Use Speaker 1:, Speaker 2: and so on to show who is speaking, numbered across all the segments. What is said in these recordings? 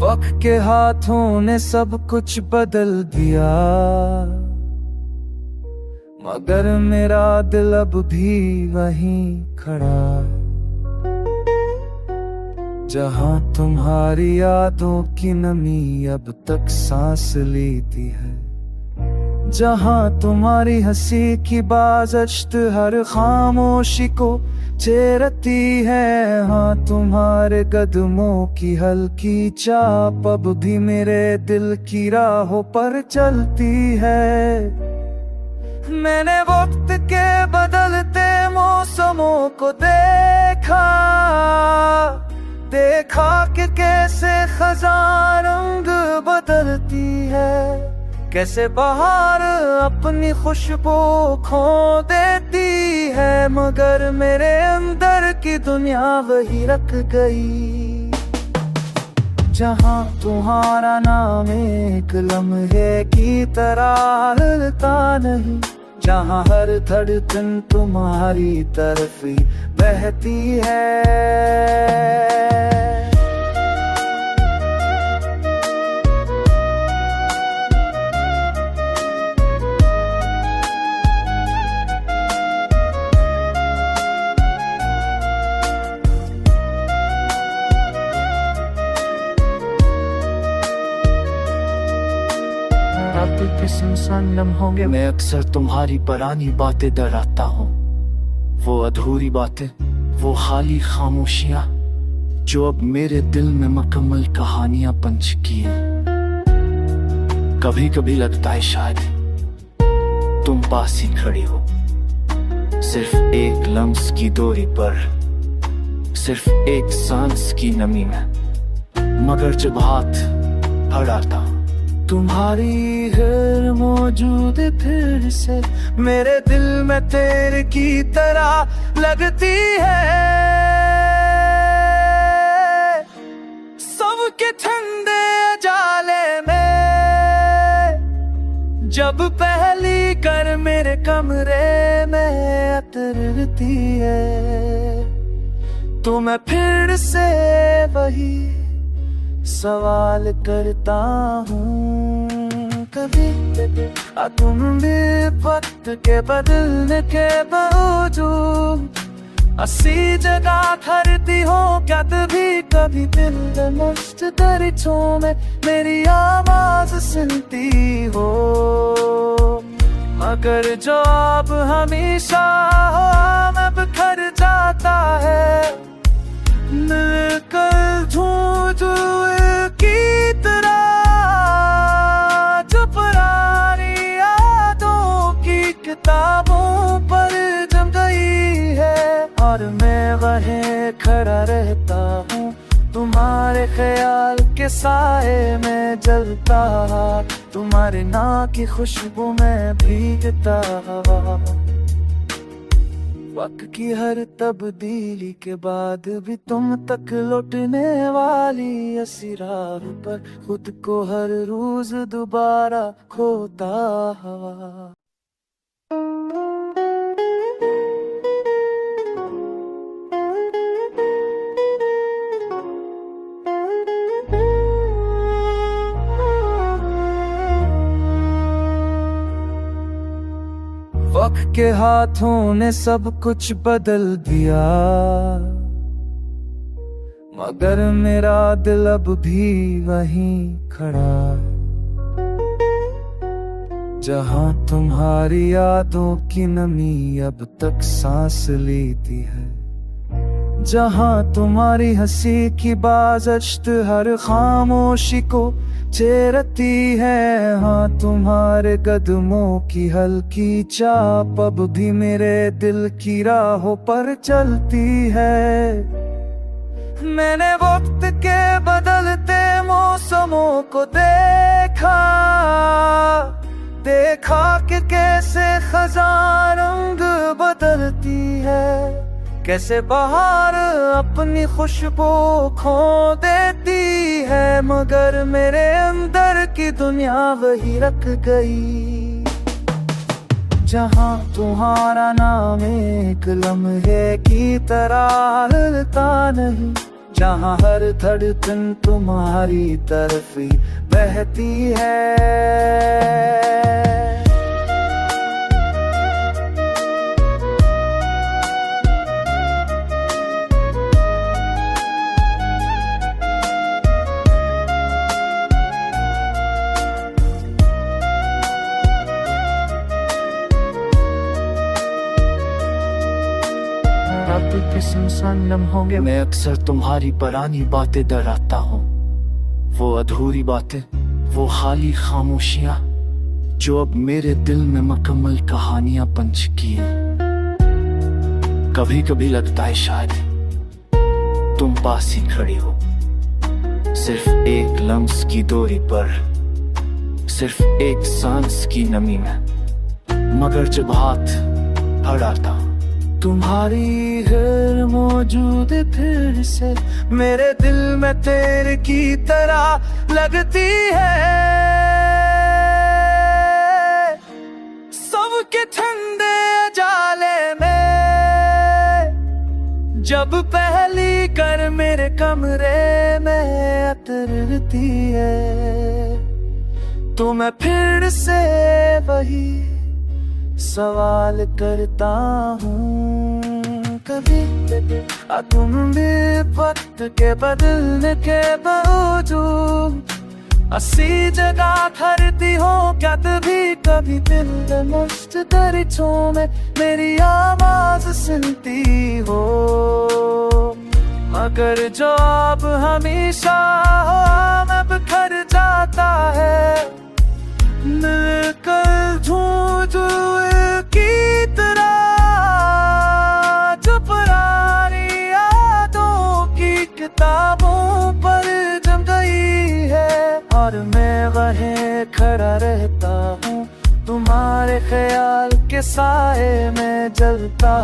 Speaker 1: वक्त के हाथों ने सब कुछ बदल दिया, मगर मेरा दिल अब भी वहीं खड़ा है। जहां तुम्हारी यादों की नमी अब तक सांस लेती है, जहां तुम्हारी हंसी की बाज़श्त हर खामोशी को चेरती है। हाँ, तुम्हारे कदमों की हल्की चाप अब भी मेरे दिल की राहों पर चलती है। मैंने वक्त के बदलते मौसमों को देखा कि कैसे खज़ां रंग बदलती है, कैसे बहार अपनी खुशबू खो देती है, मगर मेरे अंदर की दुनिया वही रख गई। जहां तुम्हारा नाम एक लम्हे की तरह हिलता नहीं, जहां हर धड़कन तुम्हारी तरफ ही बहती है। किस इंसान लम्हों में मैं अक्सर तुम्हारी पुरानी बातें दोहराता हूँ, वो अधूरी बातें, वो खाली खामोशियाँ जो अब मेरे दिल में मुकम्मल कहानियां बन चुकी हैं। कभी कभी लगता है शायद तुम पास ही खड़ी हो, सिर्फ एक लम्स की दूरी पर, सिर्फ एक सांस की नमी में, मगर जब हाथ बढ़ाता हूं तुम्हारी गैर मौजूद फिर से मेरे दिल में तेरे की तरह लगती है। सबके ठंडे जाले में जब पहली कर मेरे कमरे में उतरती है, तो मैं फिर से वही सवाल करता हूँ, कभी तुम भी वक्त के बदलने के बावजूद अस्सी जगह खरती हो क्या? तभी कभी दिल मस्त दरिचों में मेरी आवाज सुनती हो, मगर जो अब हमेशा मैं बिखर जाता है, मिलकर झूठ की तरह जो पुरानी यादों की किताबों पर जम गई है, और मैं वहीं खड़ा रहता हूँ तुम्हारे ख्याल के साए में जलता, तुम्हारे नाम की खुशबू में भीगता हवा। वक्त की हर तब्दीली के बाद भी तुम तक लौटने वाली ऐसी राह पर खुद को हर रोज दोबारा खोता हवा। वक्त के हाथों ने सब कुछ बदल दिया, मगर मेरा दिल अब भी वहीं खड़ा है। जहां तुम्हारी यादों की नमी अब तक सांस लेती है, जहां तुम्हारी हंसी की बाज़श्त हर खामोशी को चेरती है। हाँ, तुम्हारे कदमों की हल्की चाप अब भी मेरे दिल की राहों पर चलती है। मैंने वक्त के बदलते मौसमों को देखा कि कैसे खज़ां रंग बदलती है, कैसे बहार अपनी खुशबू खो देती है, मगर मेरे अंदर की दुनिया वही रख गई। जहां तुम्हारा नाम एक लम्हे की तरह हिलता नहीं,
Speaker 2: जहाँ हर धड़कन तुम्हारी तरफ ही बहती है।
Speaker 1: रातों के सुनसान लम्हों में अक्सर तुम्हारी पुरानी बातें दोहराता हूँ। वो अधूरी बातें, वो खाली खामोशियाँ जो अब मेरे दिल में मुकम्मल कहानियां बन चुकी हैं। कभी कभी लगता है शायद तुम पास ही खड़ी हो, सिर्फ एक लम्स की दूरी पर, सिर्फ एक सांस की नमी में। मगर जब हाथ बढ़ाता
Speaker 2: तुम्हारी गैर मौजूद फिर से मेरे दिल में तेरे की तरह लगती है। सबके ठंडे जाले में जब पहली कर मेरे कमरे में उतरती है, तो मैं फिर से वही सवाल करता हूँ। कभी तुम भी वक्त के बदलने के बावजूद अस्सी जगह ठहरती हो क्या? तभी कभी दिल मस्त दरिचों में मेरी आवाज सुनती हो। मगर जो अब हमेशा में बिखर जाता है, मिलकर झूठ की तरह जो पुरानी यादों की किताबों पर जम गई है। और मैं वहीं खड़ा रहता हूँ तुम्हारे ख्याल के साए में जलता,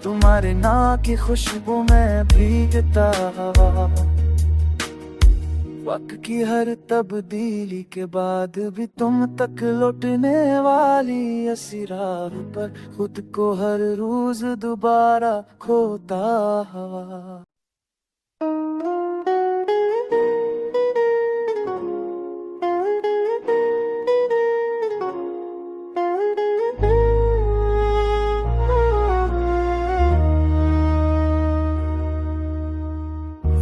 Speaker 2: तुम्हारे नाम की खुशबू में भीगता हवा। वक्त की हर तब्दीली के बाद भी तुम तक लौटने वाली ऐसी राह पर खुद को हर रोज दोबारा खोता हवा।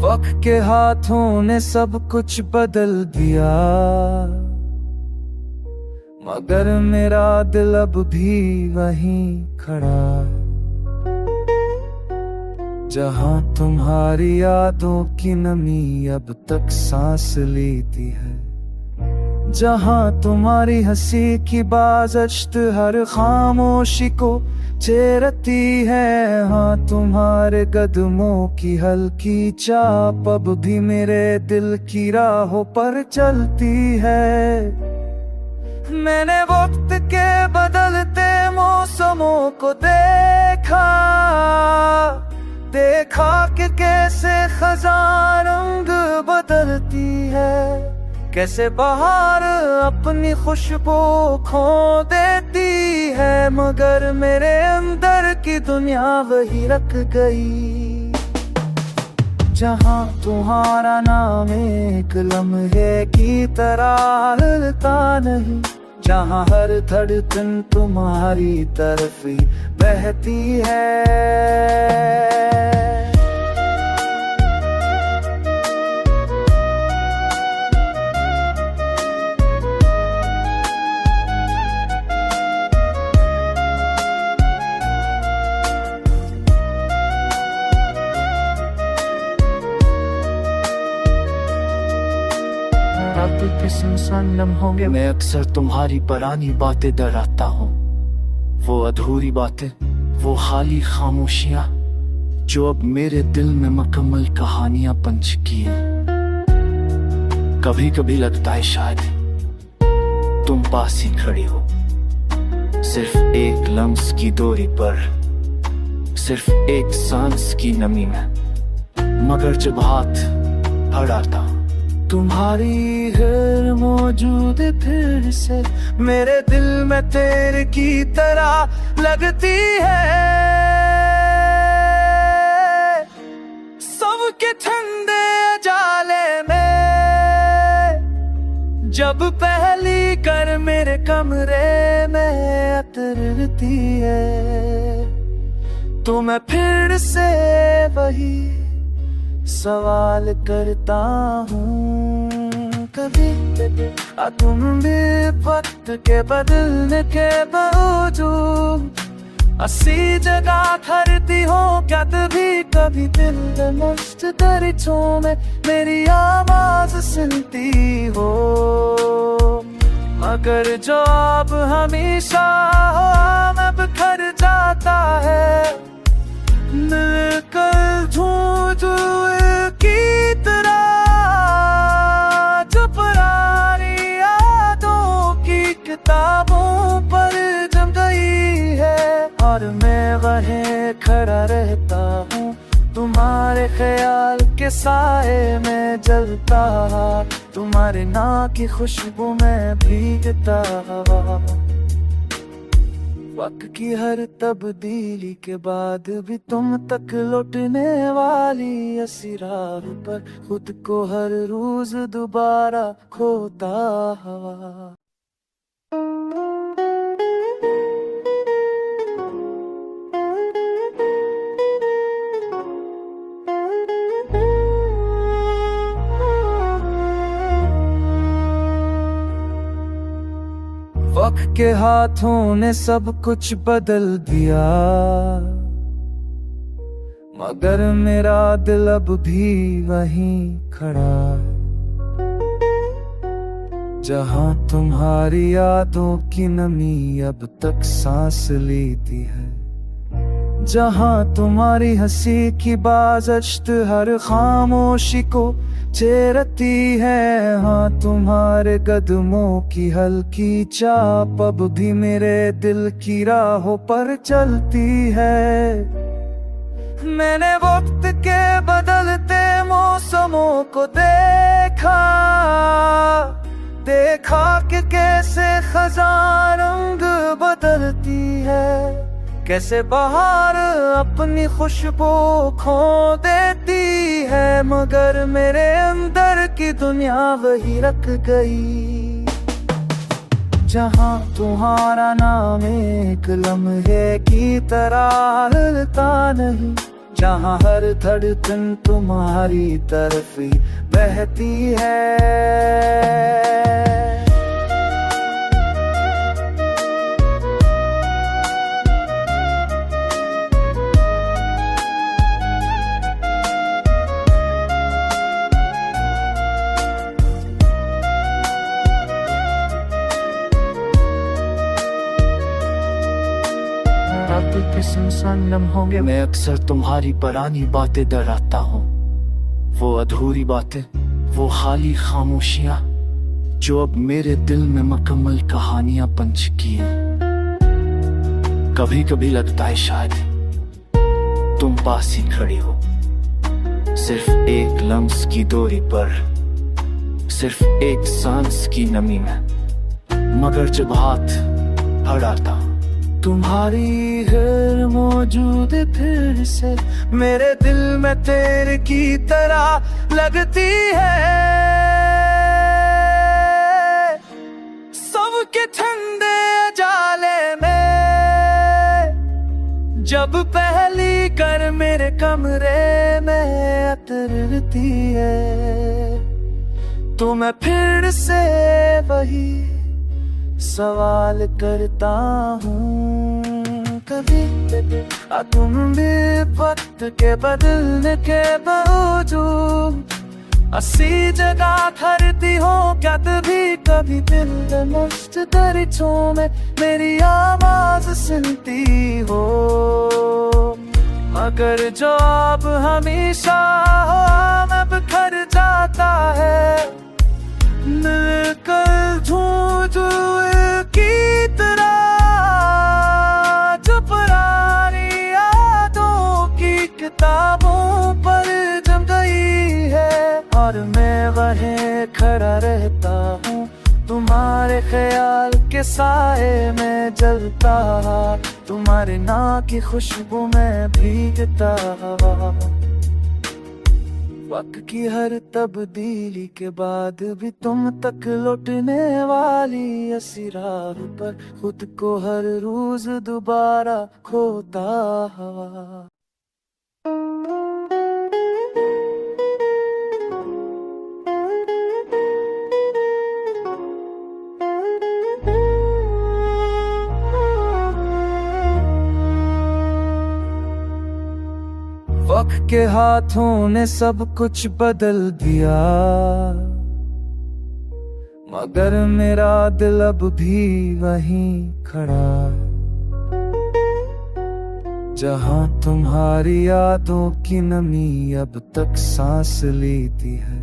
Speaker 2: वक्त के हाथों ने सब कुछ बदल दिया, मगर मेरा दिल अब भी वहीं खड़ा है। जहां तुम्हारी यादों की नमी अब तक सांस लेती है, जहां तुम्हारी हंसी की बाज़श्त हर खामोशी को चेरती है। हाँ, तुम्हारे कदमों की हल्की चाप अब भी मेरे दिल की राहों पर चलती है। मैंने वक्त के बदलते मौसमों को देखा कि कैसे खज़ां रंग बदलती है, कैसे बहार अपनी खुशबू खो देती है। मगर मेरे अंदर की दुनिया वही रख गई, जहाँ तुम्हारा नाम एक लम्हे की तरह हिलता नहीं, जहाँ हर धड़कन तुम्हारी तरफ ही बहती है।
Speaker 1: रातों के सुनसान लम्हों में अक्सर तुम्हारी पुरानी बातें दोहराता हूँ। वो अधूरी बातें, वो खाली खामोशियाँ जो अब मेरे दिल में मुकम्मल कहानियां बन चुकी हैं। कभी कभी लगता है शायद तुम पास ही खड़ी हो, सिर्फ एक लम्स की दूरी पर, सिर्फ एक सांस की नमी में। मगर जब हाथ बढ़ाता
Speaker 2: तुम्हारी गैर मौजूद फिर से मेरे दिल में तेरे की तरह लगती है। सब सबके ठंडे जाले में जब पहली कर मेरे कमरे में उतरती है तो मैं फिर से वही सवाल करता हूँ। कभी तुम भी वक्त के बदलने के बावजूद अस्सी जगह ठहरती हो क्या तभी कभी दिल मस्त दरिचों में मेरी आवाज सुनती हो। मगर जो अब हमेशा मैं बिखर जाता है मिलकर झूठ की तरह जो पुरानी यादों की किताबों पर जम गई है और मैं वहीं खड़ा रहता हूँ तुम्हारे ख्याल के साए में जलता तुम्हारे नाम की खुशबू में भीगता हवा। वक्त की हर तब्दीली के बाद भी तुम तक लौटने वाली ऐसी राह पर खुद को हर रोज दोबारा खोता हवा। वक्त के हाथों ने सब कुछ बदल दिया मगर मेरा दिल अब भी वहीं खड़ा है जहां तुम्हारी यादों की नमी अब तक सांस लेती है। जहां तुम्हारी हंसी की बाज़श्त हर खामोशी को चेरती है। हाँ तुम्हारे कदमों की हल्की चाप अब भी मेरे दिल की राहों पर चलती है। मैंने वक्त के बदलते मौसमों को देखा कि कैसे खज़ां रंग बदलती है कैसे बहार अपनी खुशबू खो देती है मगर मेरे अंदर की दुनिया वही रख गई जहां तुम्हारा नाम एक लम्हे की तरह हिलता नहीं जहां हर धड़कन तुम्हारी तरफ ही बहती है। सुनसान होंगे मैं अक्सर तुम्हारी पुरानी बातें डराता हूँ वो अधूरी बातें वो खाली खामोशियाँ जो अब मेरे दिल में मुकम्मल कहानियां बन चुकी हैं। कभी कभी लगता है शायद तुम पास ही खड़ी हो सिर्फ एक लम्स की दूरी पर सिर्फ एक सांस की नमी में मगर जब हाथ बढ़ाता तुम्हारी गैर मौजूद फिर से मेरे दिल में तेरे की तरह लगती है। सबके ठंडे जाले में जब पहली कर मेरे कमरे में उतरती है तो मैं फिर से वही सवाल करता हूँ। कभी तुम भी वक्त के बदलने के बावजूद अस्सी जगह ठहरती हो क्या तभी कभी दिल मस्त दरिचों में मेरी आवाज सुनती हो। मगर जो अब हमेशा मैं बिखर जाता है मिलकर झूठ की तरह जो पुरानी यादों की किताबों पर जम गई है और मैं वहीं खड़ा रहता हूँ तुम्हारे ख्याल के साए में जलता तुम्हारे नाम की खुशबू में भीगता हवा। वक्त की हर तब्दीली के बाद भी तुम तक लौटने वाली ऐसी राह पर खुद को हर रोज दोबारा खोता हवा। वक्त के हाथों ने सब कुछ बदल दिया, मगर मेरा दिल अब भी वहीं खड़ा, जहां तुम्हारी यादों की नमी अब तक सांस लेती है,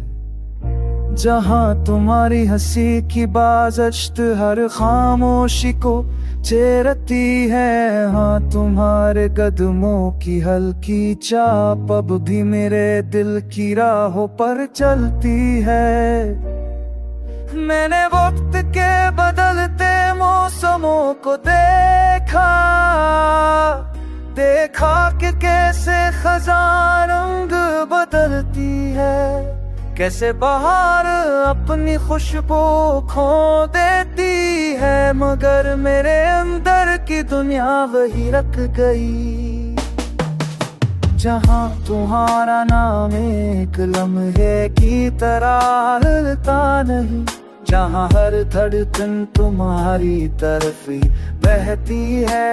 Speaker 2: जहां तुम्हारी हंसी की बाज़श्त हर खामोशी को चेरती है। हाँ, तुम्हारे कदमों की हल्की चाप अब भी मेरे दिल की राहों पर चलती है। मैंने वक्त के बदलते मौसमों को देखा कि कैसे खज़ां रंग बदलती है, कैसे बहार अपनी खुशबू खो देती है, मगर मेरे अंदर की दुनिया वही रख गई, जहां तुम्हारा नाम एक लम्हे की तरह हिलता नहीं, जहां हर धड़कन तुम्हारी तरफ ही बहती है।